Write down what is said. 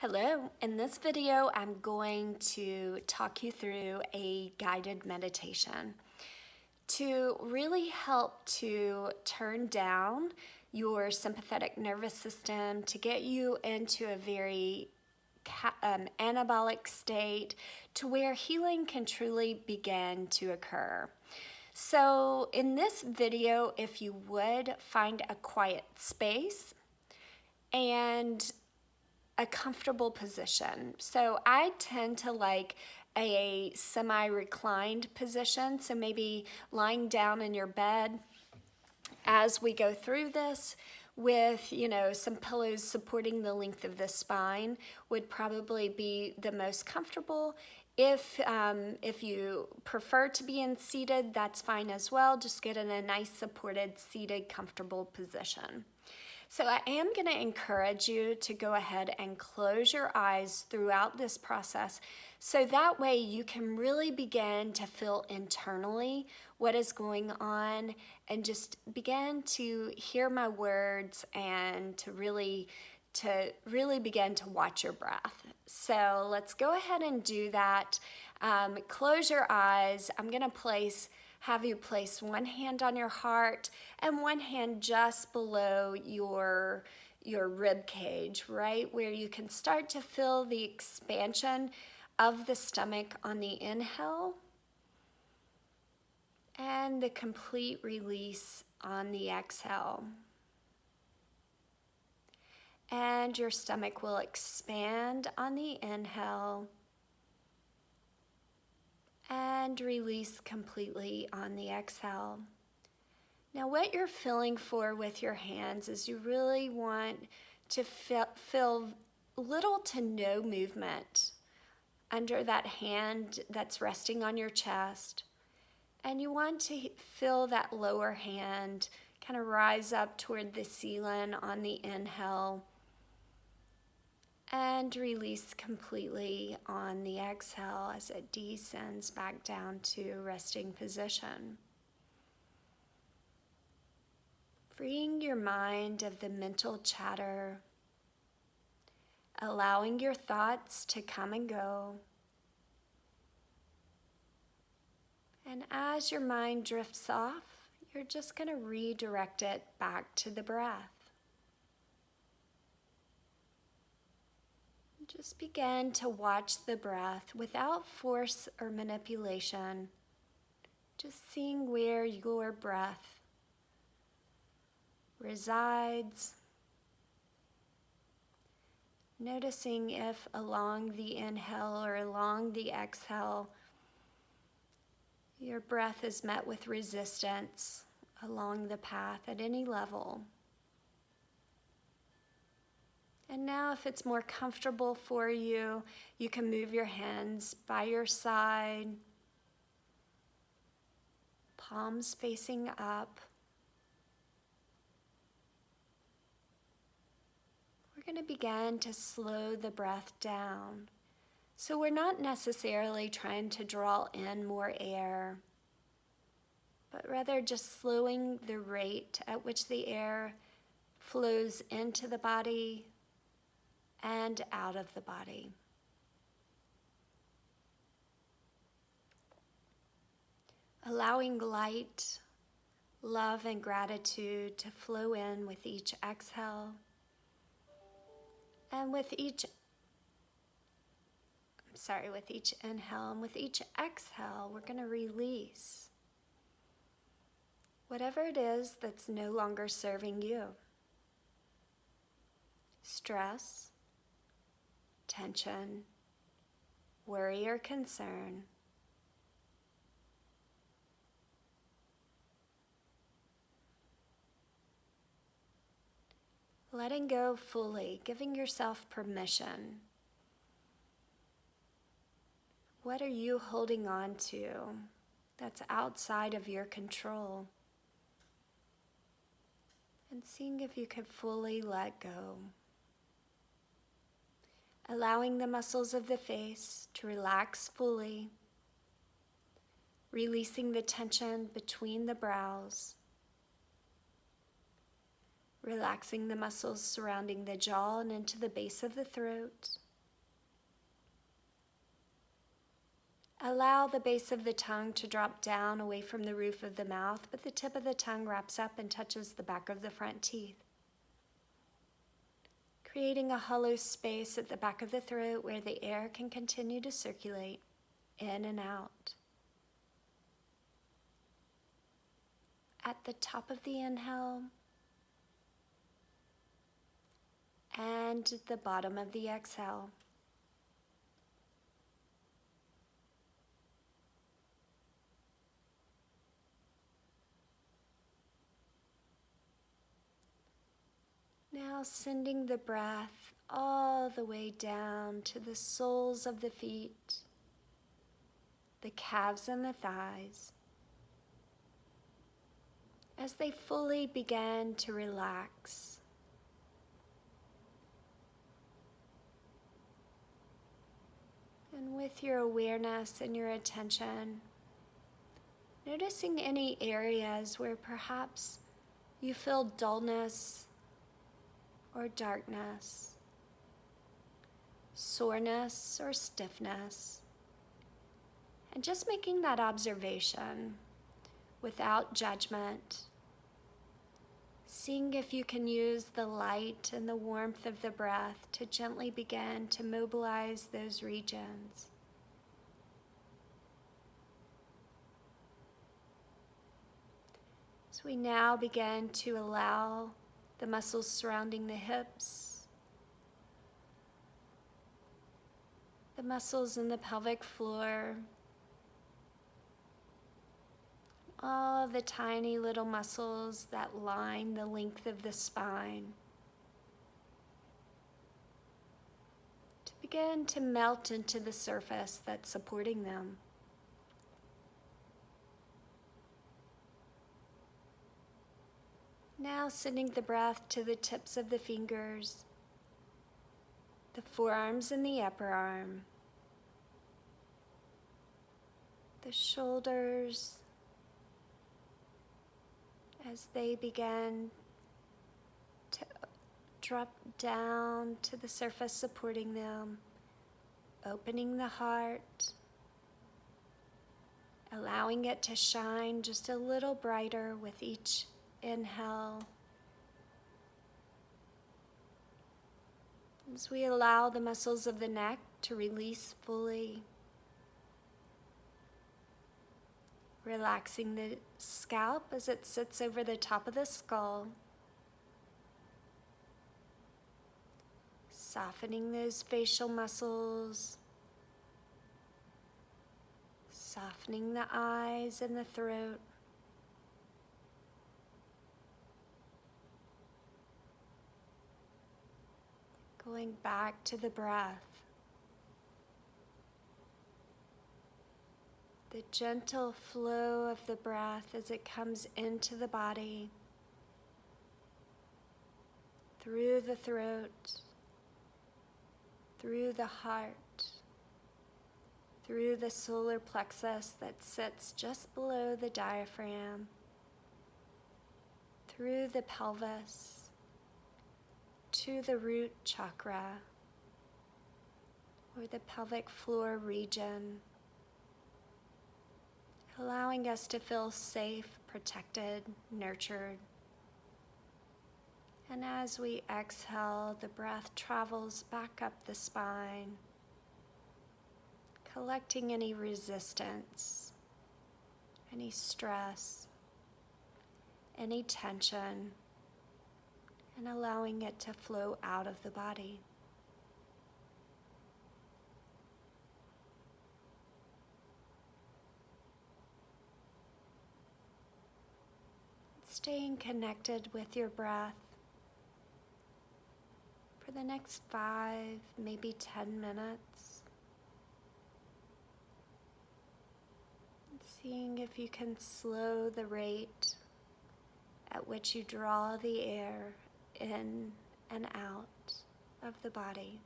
Hello, in this video I'm going to talk you through a guided meditation to really help to turn down your sympathetic nervous system, to get you into a very anabolic state to where healing can truly begin to occur. So in this video, if you would find a quiet space and a comfortable position. So I tend to like a semi-reclined position, so maybe lying down in your bed as we go through this with, some pillows supporting the length of the spine would probably be the most comfortable. If you prefer to be in seated, that's fine as well. Just get in a nice supported, seated, comfortable position. So I am going to encourage you to go ahead and close your eyes throughout this process so that way you can really begin to feel internally what is going on and just begin to hear my words and to really begin to watch your breath. So let's go ahead and do that. Close your eyes. I'm going to have you place one hand on your heart and one hand just below your rib cage, right where you can start to feel the expansion of the stomach on the inhale and the complete release on the exhale. And your stomach will expand on the inhale and release completely on the exhale. Now what you're feeling for with your hands is you really want to feel little to no movement under that hand that's resting on your chest. And you want to feel that lower hand kind of rise up toward the ceiling on the inhale and release completely on the exhale as it descends back down to resting position. Freeing your mind of the mental chatter, allowing your thoughts to come and go. And as your mind drifts off, you're just going to redirect it back to the breath. Just begin to watch the breath without force or manipulation, just seeing where your breath resides, noticing if along the inhale or along the exhale, your breath is met with resistance along the path at any level. And now if it's more comfortable for you, you can move your hands by your side, palms facing up. We're going to begin to slow the breath down. So we're not necessarily trying to draw in more air, but rather just slowing the rate at which the air flows into the body and out of the body. Allowing light, love, and gratitude to flow in with each exhale. And with each inhale and with each exhale, we're going to release whatever it is that's no longer serving you. Stress, tension, worry, or concern. Letting go fully, giving yourself permission. What are you holding on to that's outside of your control? And seeing if you can fully let go. Allowing the muscles of the face to relax fully, releasing the tension between the brows, relaxing the muscles surrounding the jaw and into the base of the throat, Allow the base of the tongue to drop down away from the roof of the mouth, but the tip of the tongue wraps up and touches the back of the front teeth, creating a hollow space at the back of the throat where the air can continue to circulate in and out. At the top of the inhale and the bottom of the exhale. Now sending the breath all the way down to the soles of the feet, the calves and the thighs, as they fully begin to relax. And with your awareness and your attention, noticing any areas where perhaps you feel dullness or darkness, soreness or stiffness, and just making that observation without judgment, seeing if you can use the light and the warmth of the breath to gently begin to mobilize those regions. So we now begin to allow the muscles surrounding the hips, the muscles in the pelvic floor, all the tiny little muscles that line the length of the spine, to begin to melt into the surface that's supporting them. Now sending the breath to the tips of the fingers, the forearms and the upper arm, the shoulders, as they begin to drop down to the surface supporting them, opening the heart, allowing it to shine just a little brighter with each inhale. As we allow the muscles of the neck to release fully, relaxing the scalp as it sits over the top of the skull, softening those facial muscles, softening the eyes and the throat. Going back to the breath, the gentle flow of the breath as it comes into the body, through the throat, through the heart, through the solar plexus that sits just below the diaphragm, through the pelvis, to the root chakra, or the pelvic floor region, allowing us to feel safe, protected, nurtured. And as we exhale, the breath travels back up the spine, collecting any resistance, any stress, any tension, and allowing it to flow out of the body. Staying connected with your breath for the next 5, maybe 10 minutes. Seeing if you can slow the rate at which you draw the air in and out of the body.